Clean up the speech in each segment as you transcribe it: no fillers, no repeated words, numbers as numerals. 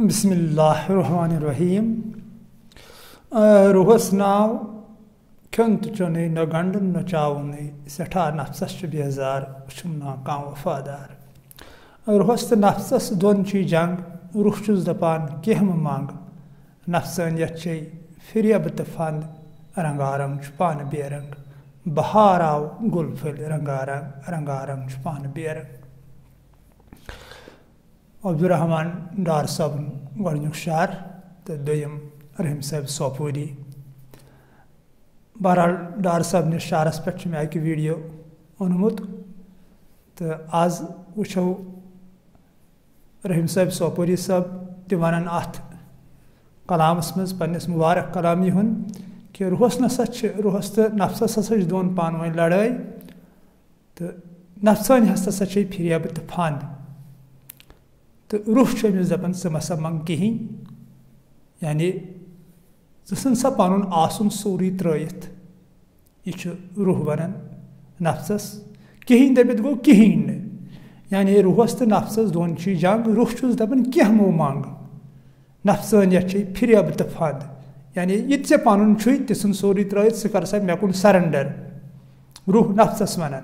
बिस्मिल्लाहिर्रहमानिर्रहीम। रुहस नाव खन तो चुने न गंडन न चावन सठा नफसस बेजार वुम ना कह वफादार। रुहस तो नफसस दोन जंग रुह चुस दपान कह मंग नफसानियत फिरब तो फंद रंगारंग पान बेरंग बहार आव गुल फल रंगारंग पान बेरंग। अब्दुर्रहमान डार साहब गडनुक शार तो दोयम रहीम साहब सोपूरी। बहरहाल डार साहब ने शारस पे मे अक वीडियो ओनमुत तो आज वो रहीम साहब सोपूरी साहब तवान अत कलामस मज पन्नस मुबारक कलामी हुन कि रुहस नसा रुहस तो नफसस हसा दोन पान वन लड़ाई तो नफसान हसा फिरब तो फंद तो रुह अमिस दपान स मसा मंग कहें यानी सन सा पन आसन सोरी त्रयित यह रुह वन नफसस कहें दपित गो कहें यानी रुहस तो नफसस दोन जंग रुह चुस दपान कह मो मंग नफसानियत फिरब तो फंद यानी ये ऐ पन तसन सोरी त्रयित सह कर सा मे कुन सरेंडर रुह नफसस वन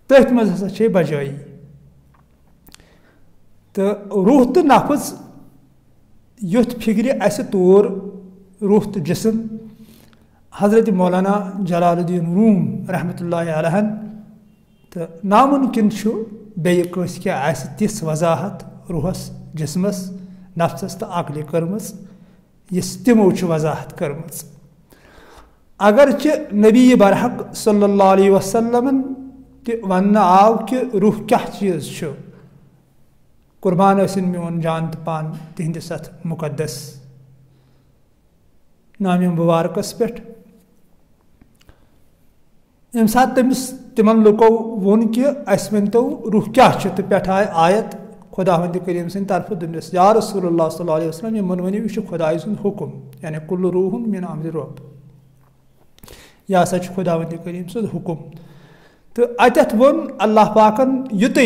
तथ मज हसा बजाई तो रूह तो नफस युथ फिक्र अस तौर रूह तो जिसम हजरत मौलाना जलालुद्दीन रूम रहमतुल्लाहि अलैह तो नामुमकिन बे तिस वजाहत रूहस जिसमस नफसस तो अकल कर्म तमो वजाहत कर्म। अगरचे नबी बरहक सल्लल्लाहु अलैहि वसल्लम वन आव कि रूह क्या चीज़ कुर्बान मोन जान तो पान तिहंदिस अथ मुकद्दस नाम मुबारकस पे यम सात तमिस तिमन लुको वोन कि अस वन तो रूह क्या तो पे आय आयत खुदावंद करीम सद तरफ दुनिस या रसूलुल्लाह सल्लल्लाहु अलैहि वसल्लम यमन वनिव यह खुदाई सुंद हुकुम यानी कुल्लु रूहुन मिन अम्रि रब यह हसा खुदावंद करीम सद हुकुम। तो अतथ वोन अल्लाह पाकन युत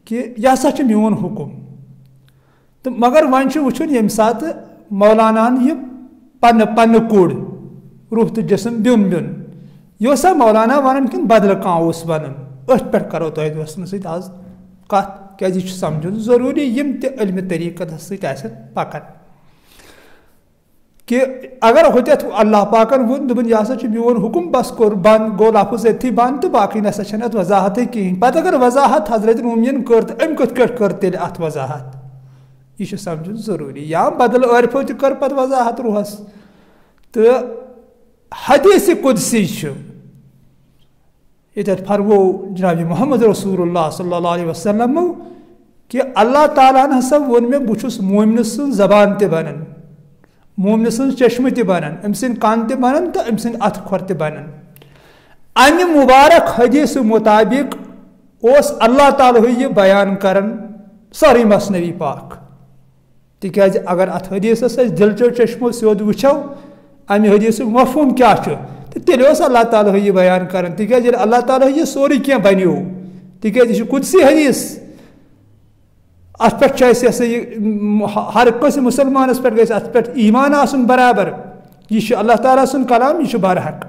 कि यह हसा मोन हुकुम तो मगर वन वुन यम सात मौलानान यह पन्न पन्न कुड़ रूह तो जिसम ब्युन ब्युन यह सा मौलाना वन कि बदल कह वन अथ पे करो तुम दोस्तन सज कत क्या समझुन जरूरी यम इल्म तरीक़त सतन पकन कि अगर होत अल्लाह पाकन वोन दोपन यह हसा मोन हुकुम बस कोर बंद गो लफज अथी बंद तो बाकी नसा अत वजाहत कहें पे अगर वजाहत हजरत रूमियन कर तो अम कत कर तेल अत वजाहत यह समझुन जरूरी या बदल अर्फो तो कर पे वजाहत रूहस। तो हदीस कुदसी ये फरमो जनाब मोहम्मद रसूलुल्लाह सल्लल्लाहु अलैहि वसल्लम कि अल्लाह ताला हसा वोन मे बहुत मोमिन सं जबान ते बनन मोमिन सं चश्म ते बनन अम सं कान ते बनन तो अम सं अथ खोर ते बनन। अमि मुबारक हदीस मुताबिक ओस अल्लाह ताला यह बयान करन सारी मसनवी पाक तिकाज अगर अथ हदीस दिलचो चश्मो सोद वुचो अमि हदीस मफहूम क्या तो तेल अल्लाह ताला यह बयान कर तिकाज अल्लाह ताला यह सोरी क्या बनो तिकाज यह कुदसी हदीस अत पे हर कस मुसलमानस पे गई अत पे ईमान आसन बराबर यह अल्लाह ताला सुन कलाम यह बरहक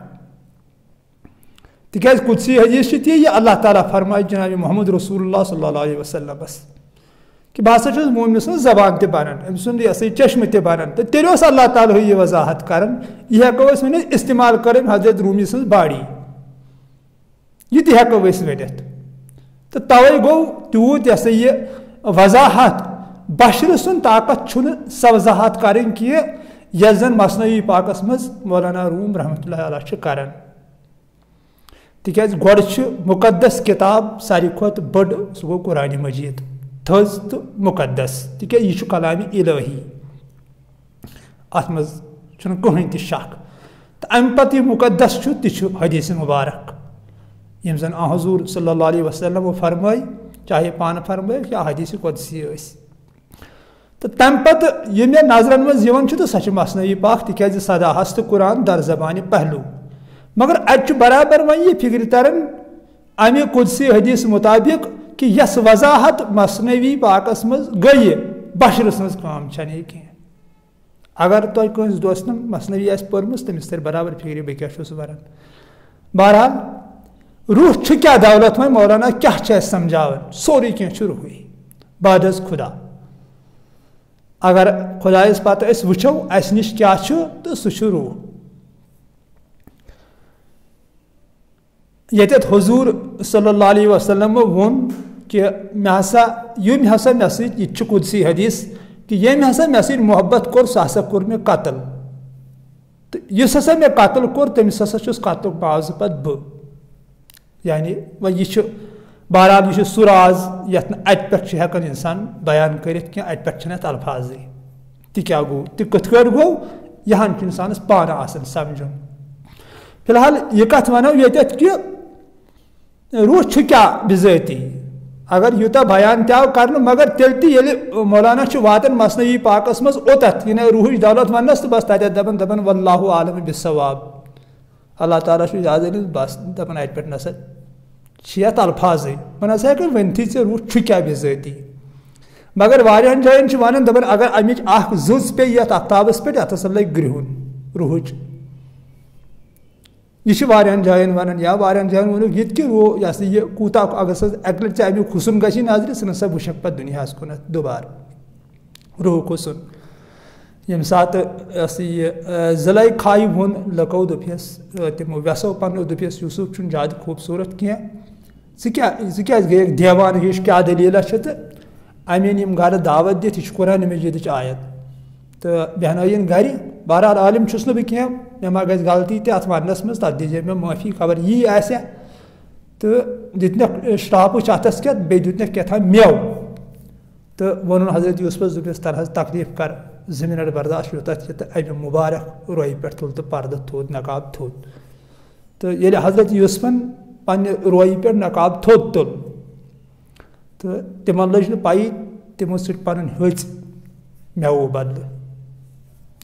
तिकाज कुदसी हदीस यह अल्लाह ताला फरमाय जनाब मोहम्मद रसूलुल्लाह सल्लल्लाहु अलैहि वसल्लम कि बह हसा मोमिन सं जबान ते बनन अम सुंद यह चश्म ते बनन तो तेल अल्लाह ताला यह वजाहत कर यह हेको वन इस्तेमाल कर हजरत रूमी सं बाड़ी यह हेको वन तो तवे गो तूत यह यह वजाहत बशर सुन ताकत स वजाहत करें कि यह जन मसनवी पाकस मज मौलाना रूम रहमतुल्लाहि अलैह कर तिकाज गोड़ मुकद्दस किताब सारी खुद बड़ सह गो कुरान मजीद थज तो मुकद्दस तिकाज यह कलाम इलाही अत मज कहें त शक तो अम पे मुकद्दस तह हदीस मुबारक यम जन हजूर सल्लल्लाहु अलैहि वसल्लम फरमाय चाहे पान फरमाय या हदीस कुदसी तो तम पे ये मे नजरन मज तो सह मसनवी पाक तिकाज सदा हस्त कुरान दर जबान पहलू मगर अत बराबर वन यह फिक्र तरन अमि कुदसी हदीस मुताबिक कि यस वजाहत मसनवी पाकस मज गई बशर सज काम छे कह अगर तुम कंस दोस्त मसनवी आस पर्म तमिस तर बराबर फिक्र बह क्या वन बहरहाल रूह क्या दौलत वह मौलाना क्या समझावन सोरे कह रूह बाद खुदा अगर खुदायस पत वो अस नश क्या तो सह रूह ये हुजूर सल्लल्लाहु अलैहि वसल्लम वोन कि मे हसा मे सह कुदसी हदीस कि ये हसा मे सह मोहब्बत कोर सह हसा कोर मे कत्ल तो इस हसा मे कत्ल कोर तमिस हसा कत्ल मावज पत बह यानी वह यह बहरहाल यह सह राज यथ अत पे हेकान इंसान बयान कर अत पे अल्फाज क्या गो कथ गो यहां इंसानस पान आसन समझुन फिलहाल यह कथ वनो ये कि रूह क्या बिजाती अगर यूता बयान तव कर मगर तेल मौलाना वातन मसनवी पाकस मज ओतत यह रूह दौलत वनस तो बस तत दपन वल्लाहु आलम बिस्सवाब अल्लाह ताला याद बस दपन अत पे नसा यथ अल्फाज वन हसा वनथी ऐ रूह क्या बिजाती मगर वारियान जायन वन दपन अगर अमिच जुज पे ये आफ्ताबस पे अत हसा लग ग्रहन रूहच यह वारियान जायन वन या वारियान जायन वो ये कि वो यह कूता अगर अक लट अमुक हुसन गि नजर सह नसा वुशक पे दुनिया कुन दोबार रूह हुसन यम सात ज़िले खाई वोन लको दोपस तमो वेसो पनो दोपस यूसुफ ज्यादा खूबसूरत कह क्या गए देवान हिश क्या दलील तो अमेन गर दावत दित यह कुरान मजीद आयत तो बहन गर बहरहाल आलिम छुस बह कह मे मा गई गलती अत वनस मज तथ दीजिए मे माफ़ी खबर यी आसे तो दितन श्राप अतस क्या बे दितन क्या मेव तो वोन हजरत यूसुफ दोपस तरह तकलीफ कर 2 मिनट बर्दाश्त यूत तो अमे मुबारक रोई पे तुल तो पर्द थोद नकाब थोद तो ये हजरत यूसुफन पन्ने रोई पे नकाब थोद तुल तो तिमन लज पाई तिमो सट पन हज मेवो बदल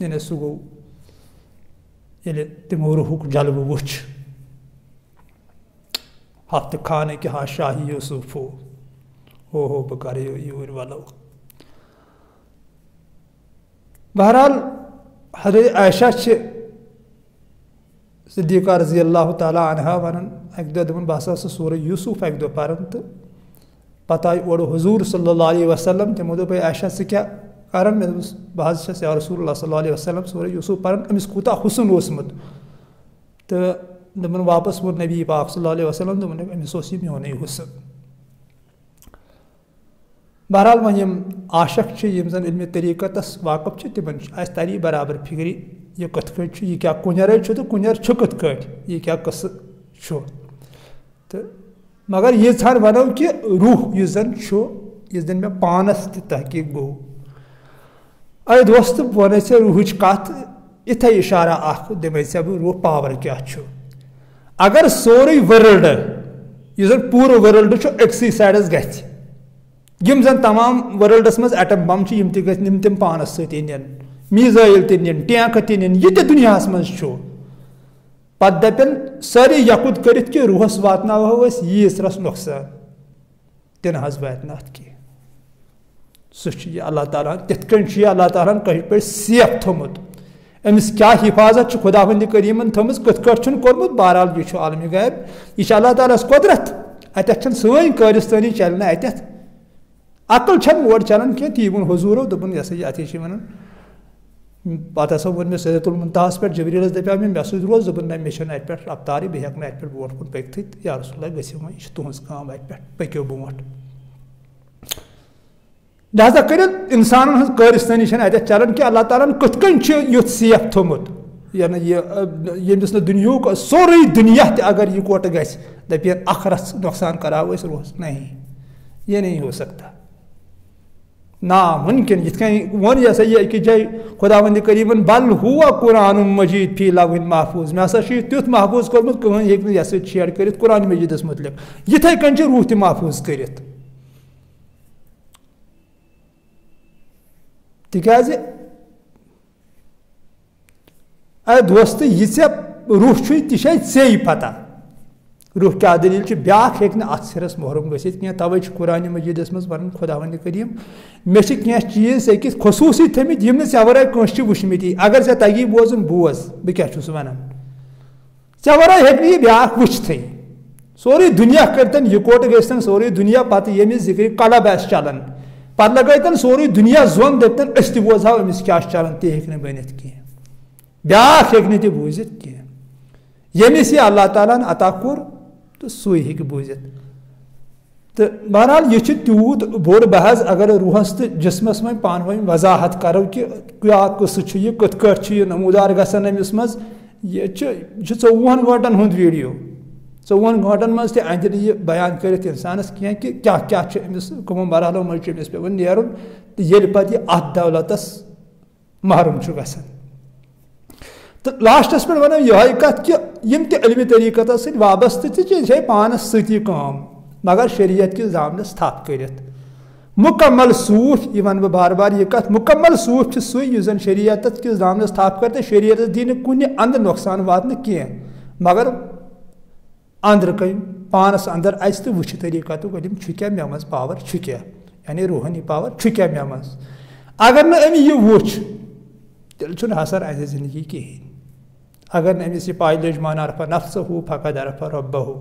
यानी सह गो ये तिमो रूहुक जलब वुच हफ्त खाने के हाँ शाही यूसुफ हो बह कर यूर वलो बहरहाल हज़रत आयशा सिद्दीक़ा रज़ी अल्लाह ताला अन्हा वन अक दो बह हसा सूर यूसुफ अक दो पारन तो पत आय ओर हुजूर सल्लल्लाहु अलैहि वसल्लम तमो दोप आयशा से क्या कारण मे बह या रसूलुल्लाह सल्लल्लाहु अलैहि वसल्लम सूर यूसुफ पारन अमिस कूता हुसन ओसमुत तो दपन वापस वो नबी पाक सल्लल्लाहु अलैहि वसल्लम दोपन अमिस ओस यह मोन हुसन बहरहाल वह यम आशक यम जन इल्म तरीक़तस वाकफ तिमन तरी बराबर फिक्र यह कथ कट यह क्या कुंजर तो कुंजर कथ कट यह क्या कस तो मगर ये वनो कि रूह इस जन मे पानस तहकीक गो अरे दोस्त वन ऐसे रूहच कथ इथे इशारा दिमे ऐसे रूह पावर क्या अगर सोरे वर्ल्ड यह पूरे वर्ल्ड अक्सी साइडस गि यम जन तमाम वर्ल्डस मज एटम बम यम तम पानस सन मीज़ाइल tin टैंक tin यह दुनिया मज पत दपन सारे यकुद कर रूहस वातनावो यीसरस नुकसान तिन हज वात कह सह अल्लाह ताला तिथ अल्लाह ताला कह पे सेफ थोमुत अमिस क्या हिफाजत खुदावंद करीमन थम कथ कोर्मुत बहरहाल यह आलम गैब यह अल्लाह ताला कुदरत अत सन कारिस्तानी चलना अत अकल मोड़ चलान कह ती वो हुजूरो दोपन यह अत वन पत हसा वो मे सिदरतुल मुंतहास पे जबरीलस दपा मे रोज दोपन ना मे अत पे रफ्तार बह हेक अत पे ब्रोट कुन पकत या रसूलुल्लाह गो वो यह तुहज काम अत पे पको ब्रोट लिहाजा कर इंसान हज कारिस्तानी अत चलान कि अल्लाह ताला कथ युथ सेफ थोमुत यानी यमिस दुनियुक सोरे दुनिया अगर इकोट ग दपियन अखरस नुकसान कराव रोज नहीं ये नहीं हो सकता ना मुमकिन ये वन यह सा यह जाए खुदावंद करीमन बल हुआ कुरान मजीद फी लविन महफूज मे हसा तुथ महफूज कोर्मुत कहीं हे यह शेयर कर कुरान मजीदस मुतलिक यथे कन रूह त महफूज कर तिकाज दोस्त यह रूह ती पता रूह क्या दलील ब्या अत सिरस मोहरम गसित क्या तवे कुरान मजीदस मज वन खुदावंद करीम मे क्या चीज अकिस खसूसी थमित यम चे वराय कंस वुचमती अगर ऐ तगी बोजन बोज बह क्या वन ऐ वराय हे ब्या वुचत सोरे दुनिया करतन इकोट गन सोरे दुनिया पत यमिस जिक्र कलब आस चलान पत लगतन सोरे दुनिया जोन दपन अस बोजो अमिस क्या चलान ती हे बनित कह ब्या हे बूजित कह यमिस यह अल्लाह ताला अता कोर तो सू हे बूजित तो बहरहाल यह तूत बोड़ बहज अगर रूहस तो जिसमस में पान वन वजाहत करो कि क्या कस यह कथ नमूदार गसन अमिस मज यह 24 घंटन हुंद वीडियो 24 घंटन मज अंदर यह बयान कर इंसानस कह कि क्या क्या अमिस कमो मरहलों मज अमिस पे नेरुन तो ये पे अत दौलतस महरूम गसन तो लास्टस पे वन यह कत कि यम इल्मी तरीक़त सत वाबस्त पानस सती काम मगर शरीयत किस दामनस थप कर मुकम्मल सूफ यह वन बार बार यह कत मुकम्मल सूफ सुन शरीयत किस दामनस थप कर तो शरीयत दी कुन अंद नुकसान वात कह मगर अंदर कम पानस अंदर अस तो वुच तरीक़त गलिम क्या मे मज पावर क्या यानी रूहानी पावर क्या मे मज अगर न अम यह वुच तेल हसर अ जिंदगी कहें अगर न अमिस यह पाय लज मान अरफा नफ्सहु फकद अरफा रब्बहु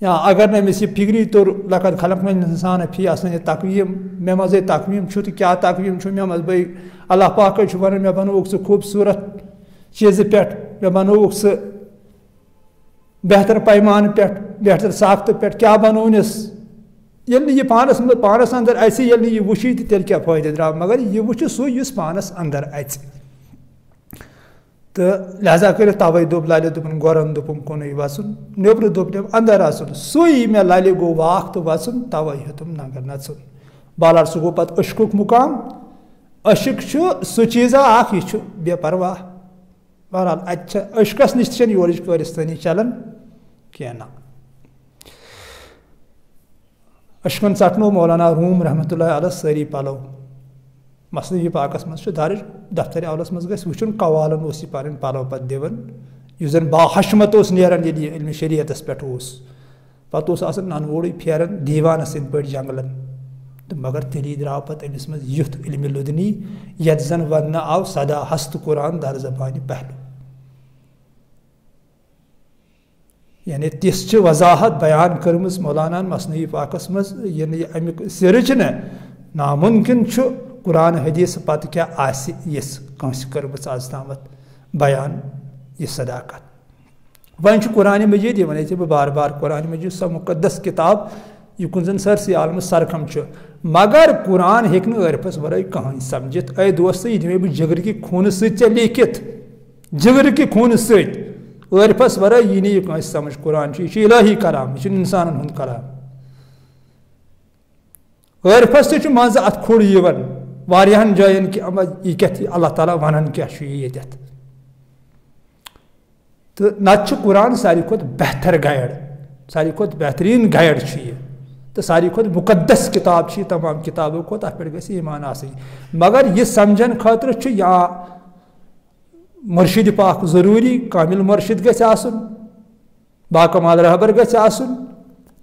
या अगर न अमिस यह फिक्री तोर लकद खलक़ना इंसान फी असन तकवीम मे मज तकवीम तो क्या तकवीम मे मज भाई अल्लाह पाक वन मे बनोक सह खूबसूरत चीज़ पे मे बनोक सह बेहतर पैमान पे बेहतर साख्त पे क्या बनोनस ये यह पानस अंदर ये वुशी तेल क्या फायदे द्राव मगर यह वुच सू पानस अंदर तो लिहाजा कर तवे दोप लाले दोपन गोरन दोपम कुन वसन नब्र दोपन अंदर आसन सुई मे लाले गो वाक तो वसन तवे हेतुम नगर नचुन बालार सह गो पत अशकुक मुकाम अशक सह चीज़ा यह बेपरवाह बहरहाल अशकस नश योर कारिस्तानी चलान कह ना अशकन चटनो मौलाना रूम रहमतुल्लाह अलैह सारी पलो मसनवी पाकस मज दर्ज दफ्तर अवलस मज गुन कवालन पान पलो पे दिवन जन बाहशमत नान इल्म शरीयतस पे पे ननवोड़ फेरन दीवानस इन पे जंगलन तो मगर तेली द्राव पे अमिस मज युथ इल्म लुदनी ये जन वन आव सदा हस्त कुरान दर जबान पहलू यानी तिस वजाहत बयान कर्म मौलाना मसनवी पाकस मज अमिक सिरच न नामुमकिन कुरान हदीस पत क्या कंस कर्म आज तामत बयान यह सदाकत वन कुरान मजीद ये वन बह बार बार कुरान मजीद सो मुकद्दस किताब यह कुन जन सरसी आलम सरखम मगर कुरान हेक अर्फस वर कहीं समझित अ दोस्त यह दिमे बह जिगर की खून से लिखित जिगर की खून अर्फस वर यह नी कह समझ कुरान यह इलाही कलाम यह इंसान हुंद कलाम अर्फस ते मज अत खोड़ यवन वारियान जायन कि यह क्या अल्लाह ताला वनान क्या ये तो नत कुरान सारी खुद बेहतर गाइड सारी खुद बेहतरीन गाइड तो सारी खुद मुकद्दस किताब तमाम किताबों को अत पे गई ईमान मगर यह समझन खतर या मुर्शिद पाक जरूरी कामिल मुर्शिद गसन बाकमाल रहबर गसन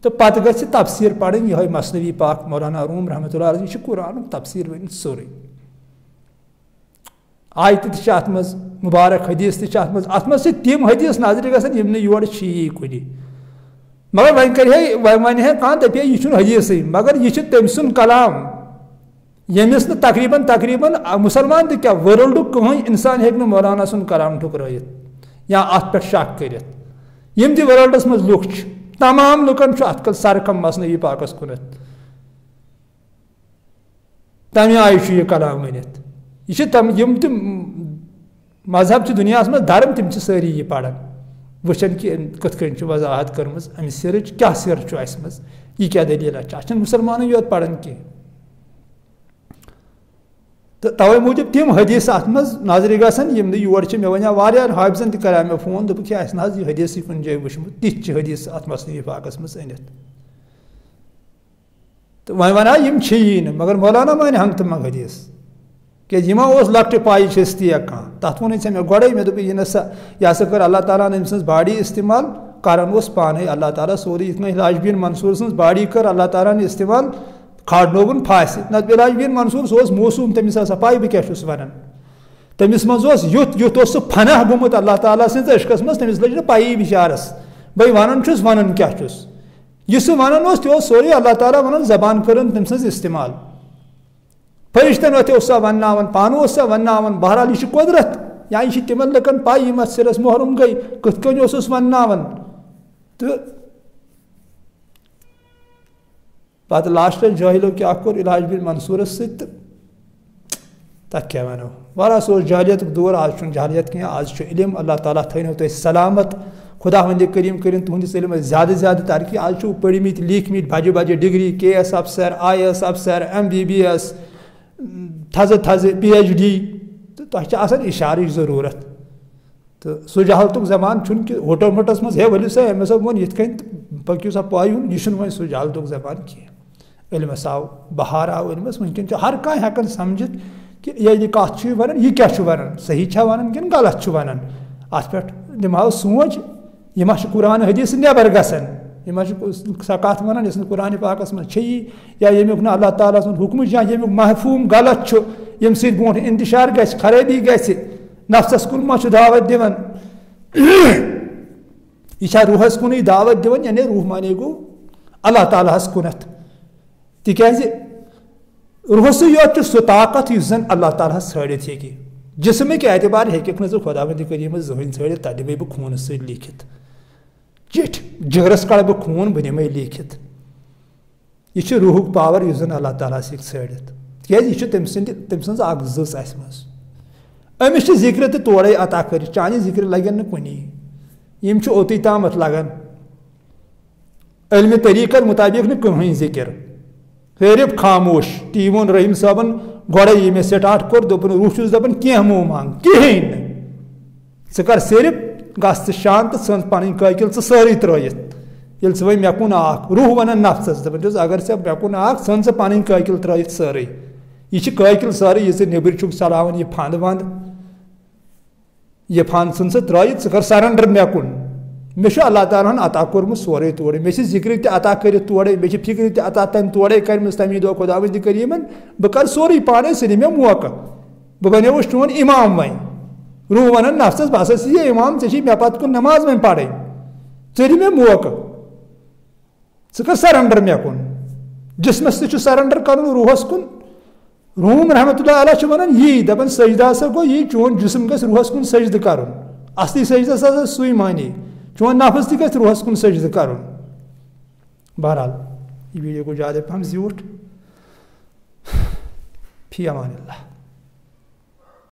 तो पत ग तफसीर पढ़न यह मसनवी पाक मौलाना रूम रहमतुल्लाह अलैह कुरान तफसीर वन सोरे आयत अत मज मुबारक हदीस अत मज तम हदीस नजर गसन यम योर कुन मगर वन है कह दपे यह हदीस मगर यह तम सुन कलाम यमिस तकरीबन मुसलमान तो क्या वर्ल्ड कहीं इंसान हेक मौलाना सुन कलाम ठुकरायत या अत पे शक कर यम त वर्ल्डस मज लुक तमाम लुकन अतकल सरकम मसनवी पाकस कुन तमें आय यह कलाम वनित यह तम यम तम मजहब दुनिया मज धर्म तम सारी यह पढ़ान वचन कि कथ कन वजाहत कर्म अमि सिर क्या सिर मज यह क्या दलील अ मुसलमान योत पढ़ान कह तो तवे मूजूब तम हदीस अत मज नजर गसन यम योर मे वन वारियान हाफिजन तक कर मे फोन दोपक यह हदीस कुन जाय वुचमुत तिथ हदीस अत मसनवी पाकस मज अनित तो वन वना यम यी मगर मौलाना मान हंग तम हदीस क्या यमा लकट पाई ती कह तथ वो मे गोड़े मे दोप यह सा कर अल्लाह ताला अम सज बाडी इस्तेमाल करान पाने अल्लाह ताला सोरी इतना इलाज बिन मंसूर सज बाड़ी कर अल्लाह ताला ने इस्तेमाल खाड़नोवन फांस न इलाज बिन मंसूर सह मौसूम तमिस पाई बह क्या वन तमिस मज युत युत फनाह गोमुत अल्लाह ताला सज इश्कस मज तमिस लज पाई बिचारस बह वन वन क्या यह वन तह सोरे अल्लाह ताला वन जबान कर तम सज इस्तेमाल फरिश्तन वो सा वन पान सा वन बहरहाल यह कुदरत या यह तिमन लकन पाई मत सिरस मोहरम गई कथ कन वन तो पे लास्ट जाहिलो क्या कोर इलाज बिन मंसूर सत क्या वनो वारा सो जाहिलियत दौर आज जाहिलियत कह आज इल्म अल्लाह ताला थो तुम सलामत खुदा वंद करीम कर तुहस इल्म ज्यादा ज्यादा तरक्की आज पढ़मित लिखमित बजे बजे डिग्री KS अफसर IAS अफसर MBBS थज थज PhD तो तह इशार जरूरत तो सह जहालतुक जमान कि होटल मोटस मज हे वलियो सा मे सब वो ये पक्यू सा पायुन यह वो सह जहालतुक जबान कह इल्मस आव बहार आव इल्मस वनकन हर कह हेकन समझित कि ये कत वन यह क्या वन सही वन कि गलत वन अत पे दिमाग सोच यह कुरान हदीस नबर गसन यह सा कत वन इस कुरान पाकस मज या यमुक न अल्लाह ताला सुन हुक्म या यमुक महफूम गलत यम सद ब्रोह इंतशार गि खराबी गि नफ्सस कुन मा दावत दिवन यह रूहस कुन दावत दिवन यानी रूह माने गो अल्लाह ताला कुनत तिकाज रूहस योत सह ताकत जन अल्लाह ताला छड़ित हे जिसमिक एतबार हेक न खुदावंद करीम जहन छड़ित तह दिमे बह खून सत लिखित चिठ जगरस कड़ बह खून बह दिमे लिखित यह रूहुक पावर यह जन अल्लाह ताला छड़ित यह तम सज जस मज अमिस जिक्र तो तोड़े अता कर चाने जिक्र लगन न कुनी यम ओत तामत लगन इल्म तरीक़त मुताबिक न कहीं जिक्र सिर्फ खामोश टी वोन रहीम साहबन गोड़े ये मे स्टार्ट कोर दोपन रूह दपान कह मो मांग कहें कर सिर्फ गस शांत सन पन काकिल सारी त्रयित ये वे मे कुन रूह वन नफ्सस दपान अगर से मे कुन सन पन काकिल त्रयित सारी यह काकिल सारी ये नबर चलावान यह फंद वंद यह फंद सन त्रयित कर सरेंडर मे कुन मे अल्लाह ताला अता कोर्मुत सोरे तोड़े मे जिक्र अता कर तोड़े मे फिक्र अता तम तोड़े कर तमी दो खुदावंद करीमन बह कर सोरे पाने सह मे मौका बह बनो चोन इमाम वन रूह वन नफ्सस बस ये इमाम ऐ मे पे कुन नमाज वन पढ़ दी मे मौका कर सरेंडर मे कुन जिसमस तह सरेंडर कर रूहस कुन रूम रहमतुल्लाह अलैह वन यी दपान सजदा सा गो यी चोन जिसम गस रूहस कुन सजद कर असली सजदा सा सुई मानी चोन नफस तह गस रूहस कुन सजद कर बहरहाल यह वीडियो को ज़्यादा पहम ज़्यूट फी अमानिल्लाह।